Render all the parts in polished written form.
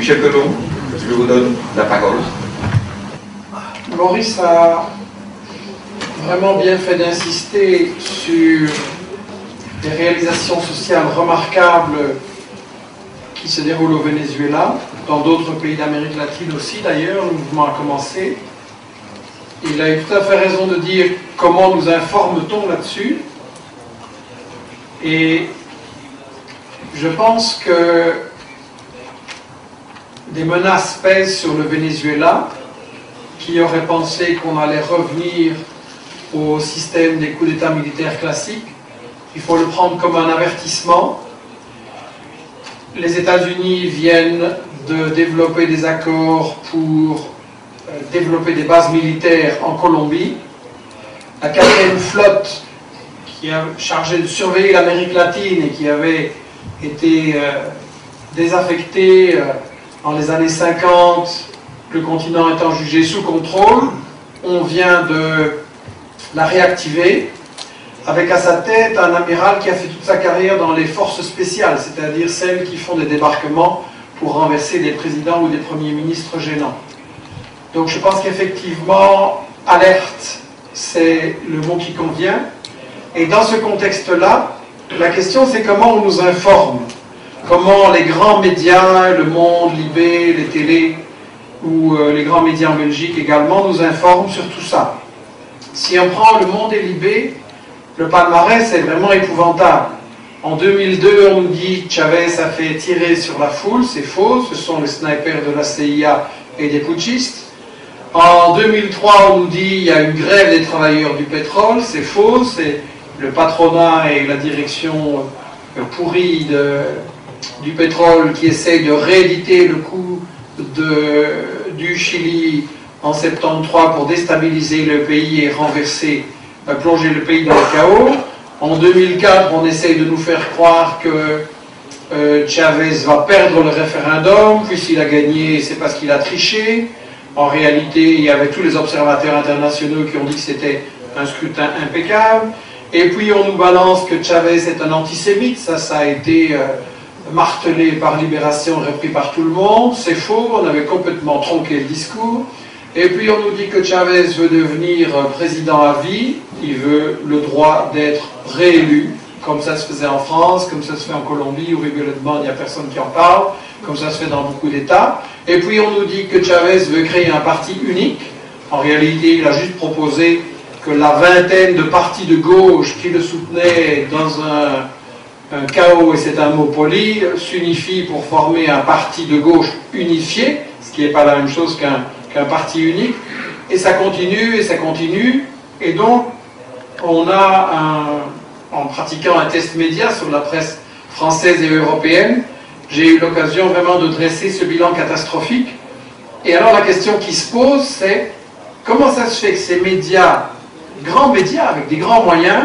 Michel Colomb, je vous donne la parole. Maurice a vraiment bien fait d'insister sur des réalisations sociales remarquables qui se déroulent au Venezuela, dans d'autres pays d'Amérique latine aussi d'ailleurs, le mouvement a commencé. Il a eu tout à fait raison de dire comment nous informe-t-on là-dessus. Et je pense que des menaces pèsent sur le Venezuela. Qui aurait pensé qu'on allait revenir au système des coups d'État militaires classiques? Il faut le prendre comme un avertissement. Les États-Unis viennent de développer des accords pour développer des bases militaires en Colombie. La 4e flotte, qui est chargée de surveiller l'Amérique latine et qui avait été désaffectée dans les années 50, le continent étant jugé sous contrôle, on vient de la réactiver, avec à sa tête un amiral qui a fait toute sa carrière dans les forces spéciales, c'est-à-dire celles qui font des débarquements pour renverser des présidents ou des premiers ministres gênants. Donc je pense qu'effectivement, alerte, c'est le mot qui convient. Et dans ce contexte-là, la question c'est comment on nous informe, comment les grands médias, Le Monde, Libé, les télés, ou les grands médias en Belgique également nous informent sur tout ça. Si on prend Le Monde et Libé, le palmarès est vraiment épouvantable. En 2002, on nous dit que Chavez a fait tirer sur la foule, c'est faux, ce sont les snipers de la CIA et des putschistes. En 2003, on nous dit qu'il y a une grève des travailleurs du pétrole, c'est faux, c'est le patronat et la direction pourrie du pétrole qui essayent de rééditer le coup du Chili en 73 pour déstabiliser le pays et plonger le pays dans le chaos. En 2004, on essaye de nous faire croire que Chavez va perdre le référendum, puisqu'il a gagné, c'est parce qu'il a triché. En réalité, il y avait tous les observateurs internationaux qui ont dit que c'était un scrutin impeccable. Et puis on nous balance que Chavez est un antisémite, ça a été martelé par Libération, repris par tout le monde, c'est faux, on avait complètement tronqué le discours. Et puis on nous dit que Chavez veut devenir président à vie, il veut le droit d'être réélu, comme ça se faisait en France, comme ça se fait en Colombie, où rigolotement il n'y a personne qui en parle, comme ça se fait dans beaucoup d'États. Et puis on nous dit que Chavez veut créer un parti unique. En réalité, il a juste proposé que la vingtaine de partis de gauche qui le soutenaient dans un chaos, et c'est un mot poli, s'unifient pour former un parti de gauche unifié, ce qui n'est pas la même chose qu'un parti unique. Et ça continue, et donc on a, en pratiquant un test média sur la presse française et européenne, j'ai eu l'occasion vraiment de dresser ce bilan catastrophique. Et alors la question qui se pose, c'est comment ça se fait que ces médias, grands médias avec des grands moyens,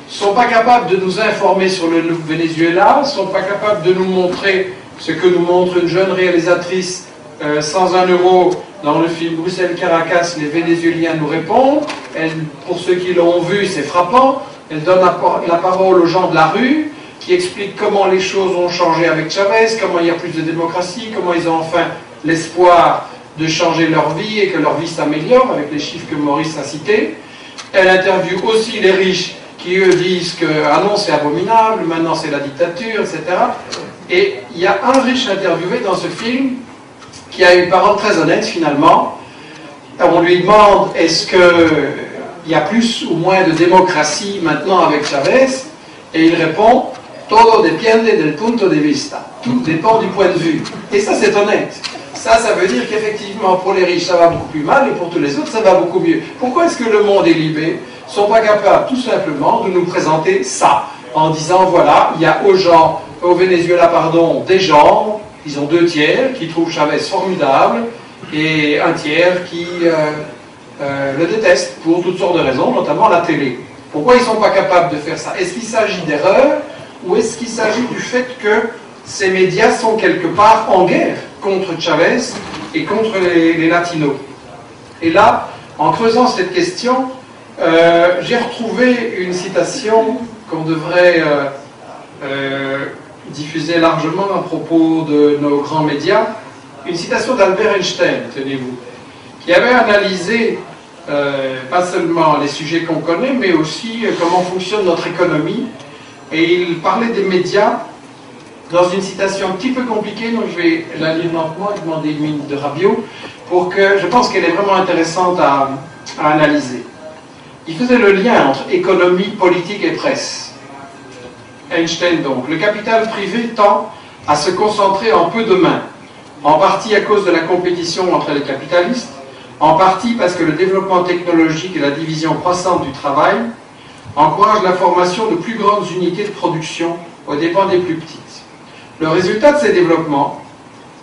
ne sont pas capables de nous informer sur le Venezuela, ne sont pas capables de nous montrer ce que nous montre une jeune réalisatrice sans un euro dans le film Bruxelles-Caracas, les Vénézuéliens nous répondent. Pour ceux qui l'ont vu, c'est frappant. Elle donne la parole aux gens de la rue, qui expliquent comment les choses ont changé avec Chavez, comment il y a plus de démocratie, comment ils ont enfin l'espoir de changer leur vie et que leur vie s'améliore, avec les chiffres que Maurice a cités. Elle interviewe aussi les riches, qui eux disent que ah non, c'est abominable, maintenant c'est la dictature, etc. Et il y a un riche interviewé dans ce film qui a une parole très honnête finalement. On lui demande est-ce qu'il y a plus ou moins de démocratie maintenant avec Chavez, et il répond todo depende del punto de vista. Tout dépend du point de vue. Et ça c'est honnête. Ça veut dire qu'effectivement pour les riches ça va beaucoup plus mal et pour tous les autres ça va beaucoup mieux. Pourquoi est-ce que Le Monde et Libé ne sont pas capables tout simplement de nous présenter ça en disant voilà, il y a au Venezuela des gens, ils ont 2 tiers qui trouvent Chavez formidable et un tiers qui le déteste pour toutes sortes de raisons, notamment la télé. Pourquoi ils ne sont pas capables de faire ça? Est-ce qu'il s'agit d'erreur ou est-ce qu'il s'agit du fait que ces médias sont quelque part en guerre contre Chavez et contre les latinos? Et là, en creusant cette question, j'ai retrouvé une citation qu'on devrait diffuser largement à propos de nos grands médias, une citation d'Albert Einstein, tenez-vous, qui avait analysé pas seulement les sujets qu'on connaît, mais aussi comment fonctionne notre économie. Et il parlait des médias dans une citation un petit peu compliquée, donc je vais la lire lentement et demander une minute de rabio, pour que je pense qu'elle est vraiment intéressante à analyser. Il faisait le lien entre économie, politique et presse. Einstein donc. Le capital privé tend à se concentrer en peu de mains, en partie à cause de la compétition entre les capitalistes, en partie parce que le développement technologique et la division croissante du travail encouragent la formation de plus grandes unités de production aux dépens des plus petites. Le résultat de ces développements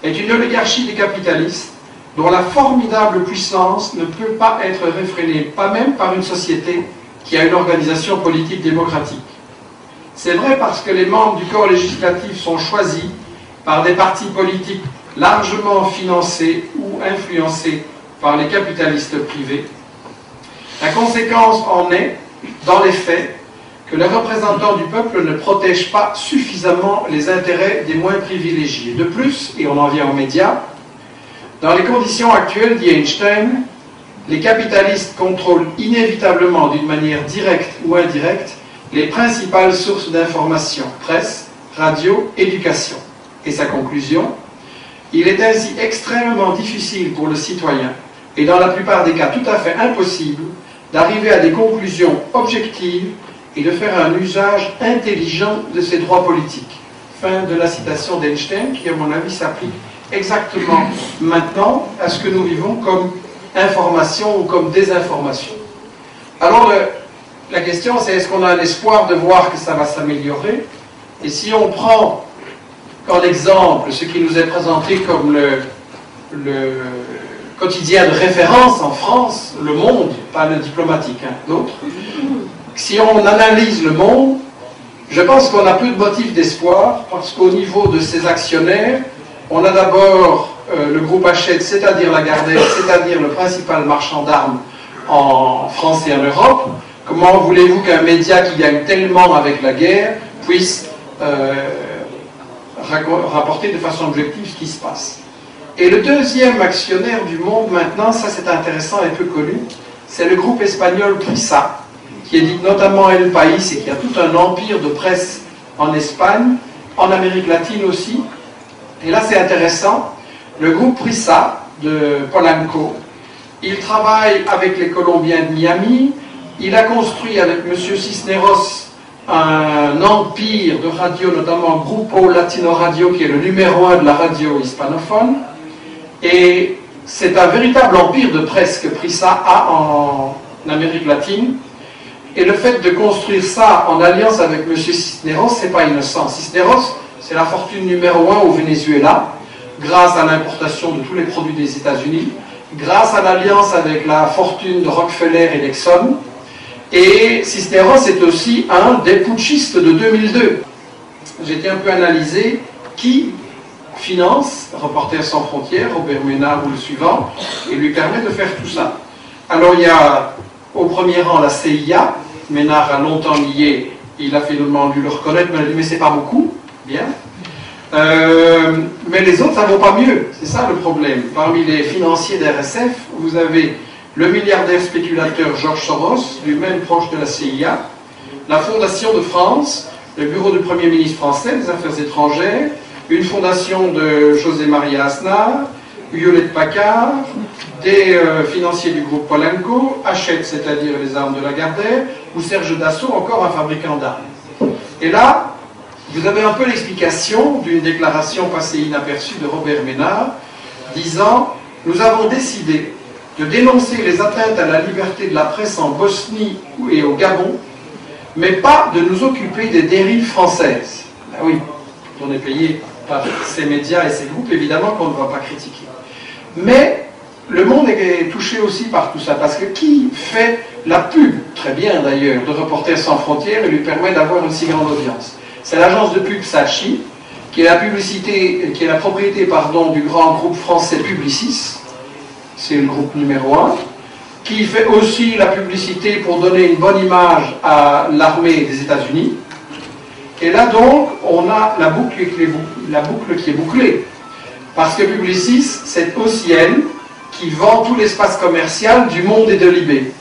est une oligarchie des capitalistes dont la formidable puissance ne peut pas être réfrénée, pas même par une société qui a une organisation politique démocratique. C'est vrai parce que les membres du corps législatif sont choisis par des partis politiques largement financés ou influencés par les capitalistes privés. La conséquence en est, dans les faits, que les représentants du peuple ne protègent pas suffisamment les intérêts des moins privilégiés. De plus, et on en vient aux médias, dans les conditions actuelles, dit Einstein, les capitalistes contrôlent inévitablement, d'une manière directe ou indirecte, les principales sources d'information, presse, radio, éducation. Et sa conclusion, il est ainsi extrêmement difficile pour le citoyen, et dans la plupart des cas tout à fait impossible, d'arriver à des conclusions objectives et de faire un usage intelligent de ses droits politiques. Fin de la citation d'Einstein, qui à mon avis s'applique exactement maintenant à ce que nous vivons comme information ou comme désinformation. Alors la question c'est, est-ce qu'on a un espoir de voir que ça va s'améliorer? Et si on prend en exemple ce qui nous est présenté comme le quotidien de référence en France, Le Monde, pas le diplomatique, hein, d'autres, si on analyse Le Monde, je pense qu'on a peu de motifs d'espoir, parce qu'au niveau de ses actionnaires, on a d'abord le groupe Hachette, c'est-à-dire Lagardère, c'est-à-dire le principal marchand d'armes en France et en Europe. Comment voulez-vous qu'un média qui gagne tellement avec la guerre puisse rapporter de façon objective ce qui se passe? Et le deuxième actionnaire du Monde maintenant, ça c'est intéressant et peu connu, c'est le groupe espagnol Prisa, qui édite notamment El País et qui a tout un empire de presse en Espagne, en Amérique latine aussi. Et là c'est intéressant, le groupe Prisa de Polanco, il travaille avec les Colombiens de Miami, il a construit avec M. Cisneros un empire de radio, notamment Grupo Latino Radio, qui est le numéro 1 de la radio hispanophone, et c'est un véritable empire de presse que Prisa a en Amérique latine. Et le fait de construire ça en alliance avec M. Cisneros, c'est pas innocent. Cisneros, c'est la fortune numéro 1 au Venezuela, grâce à l'importation de tous les produits des États-Unis, grâce à l'alliance avec la fortune de Rockefeller et d'Exxon. Et Cisneros est aussi un des putschistes de 2002. J'ai été un peu analysé qui finance Reporters sans frontières, Robert Ménard ou le suivant, et lui permet de faire tout ça. Alors il y a au premier rang la CIA, Ménard a longtemps nié, il a finalement dû le reconnaître, mais il a dit mais c'est pas beaucoup, bien. Mais les autres ça vaut pas mieux, c'est ça le problème. Parmi les financiers d'RSF, vous avez le milliardaire spéculateur Georges Soros, lui-même proche de la CIA, la Fondation de France, le bureau du Premier ministre français des Affaires étrangères, une fondation de José María Aznar, Hewlett Packard, des financiers du groupe Polanco, Hachette, c'est-à-dire les armes de Lagardère, ou Serge Dassault, encore un fabricant d'armes. Et là, vous avez un peu l'explication d'une déclaration passée inaperçue de Robert Ménard, disant « Nous avons décidé de dénoncer les atteintes à la liberté de la presse en Bosnie et au Gabon, mais pas de nous occuper des dérives françaises. » Ben oui, on est payé par ces médias et ces groupes, évidemment qu'on ne va pas critiquer. Mais le monde est touché aussi par tout ça, parce que qui fait la pub, très bien d'ailleurs, de Reporters sans frontières et lui permet d'avoir une si grande audience? C'est l'agence de pub Sachi, qui est la propriété du grand groupe français Publicis, c'est le groupe numéro 1, qui fait aussi la publicité pour donner une bonne image à l'armée des États-Unis. Et là donc, on a la boucle qui est bouclée. Parce que Publicis, c'est aussi elle qui vend tout l'espace commercial du Monde et de Libé.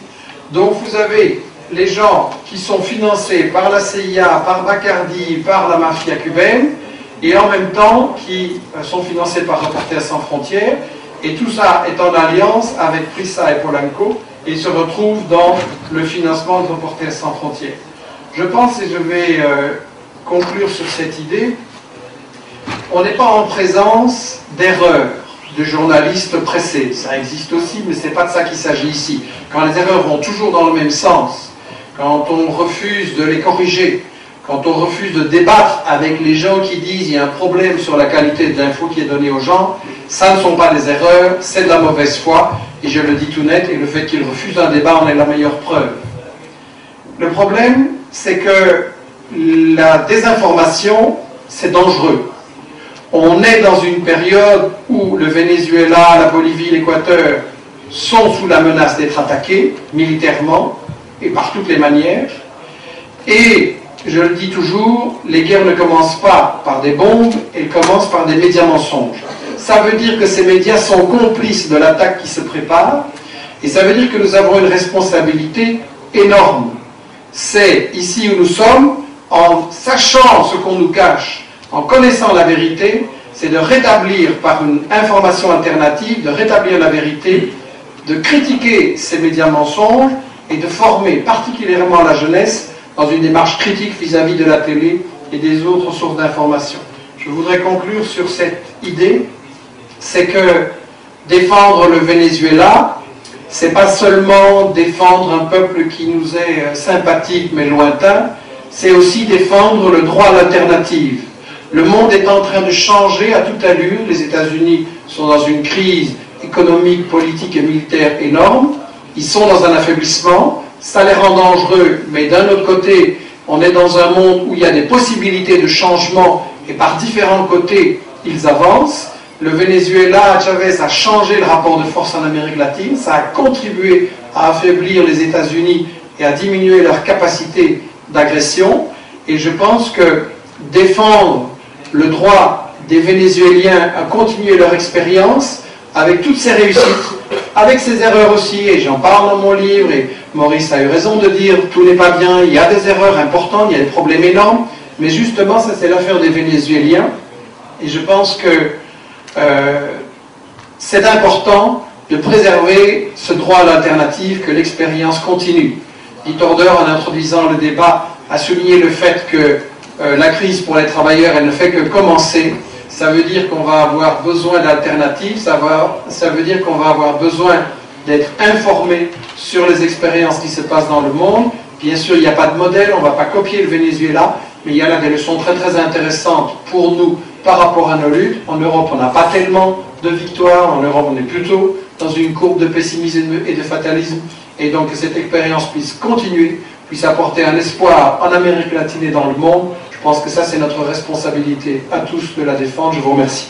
Donc vous avez les gens qui sont financés par la CIA, par Bacardi, par la mafia cubaine, et en même temps qui sont financés par Reporters sans frontières, et tout ça est en alliance avec Prissa et Polanco, et se retrouve dans le financement de Reporters sans frontières. Je pense, et je vais conclure sur cette idée, on n'est pas en présence d'erreurs de journalistes pressés. Ça existe aussi, mais ce n'est pas de ça qu'il s'agit ici. Quand les erreurs vont toujours dans le même sens, quand on refuse de les corriger, quand on refuse de débattre avec les gens qui disent qu'il y a un problème sur la qualité de l'info qui est donnée aux gens, ça ne sont pas des erreurs, c'est de la mauvaise foi, et je le dis tout net, et le fait qu'ils refusent un débat en est la meilleure preuve. Le problème, c'est que la désinformation, c'est dangereux. On est dans une période où le Venezuela, la Bolivie, l'Équateur sont sous la menace d'être attaqués militairement et par toutes les manières. Et je le dis toujours, les guerres ne commencent pas par des bombes, elles commencent par des médias mensonges. Ça veut dire que ces médias sont complices de l'attaque qui se prépare, et ça veut dire que nous avons une responsabilité énorme. C'est ici où nous sommes, en sachant ce qu'on nous cache, en connaissant la vérité, c'est de rétablir par une information alternative, de rétablir la vérité, de critiquer ces médias mensonges et de former particulièrement la jeunesse dans une démarche critique vis-à-vis de la télé et des autres sources d'information. Je voudrais conclure sur cette idée, c'est que défendre le Venezuela, c'est pas seulement défendre un peuple qui nous est sympathique mais lointain, c'est aussi défendre le droit à l'alternative. Le monde est en train de changer à toute allure. Les États-Unis sont dans une crise économique, politique et militaire énorme. Ils sont dans un affaiblissement. Ça les rend dangereux, mais d'un autre côté, on est dans un monde où il y a des possibilités de changement et par différents côtés, ils avancent. Le Venezuela, Chavez a changé le rapport de force en Amérique latine. Ça a contribué à affaiblir les États-Unis et à diminuer leur capacité d'agression. Et je pense que défendre le droit des Vénézuéliens à continuer leur expérience, avec toutes ses réussites, avec ses erreurs aussi, et j'en parle dans mon livre, et Maurice a eu raison de dire tout n'est pas bien, il y a des erreurs importantes, il y a des problèmes énormes, mais justement ça c'est l'affaire des Vénézuéliens, et je pense que c'est important de préserver ce droit à l'alternative, que l'expérience continue. Guy Torder, en introduisant le débat, a souligné le fait que la crise pour les travailleurs, elle ne fait que commencer. Ça veut dire qu'on va avoir besoin d'alternatives, ça veut dire qu'on va avoir besoin d'être informé sur les expériences qui se passent dans le monde. Bien sûr, il n'y a pas de modèle, on ne va pas copier le Venezuela, mais il y a là des leçons très très intéressantes pour nous par rapport à nos luttes. En Europe, on n'a pas tellement de victoires, en Europe, on est plutôt dans une courbe de pessimisme et de fatalisme, et donc que cette expérience puisse continuer, puisse apporter un espoir en Amérique latine et dans le monde. Je pense que ça, c'est notre responsabilité à tous de la défendre. Je vous remercie.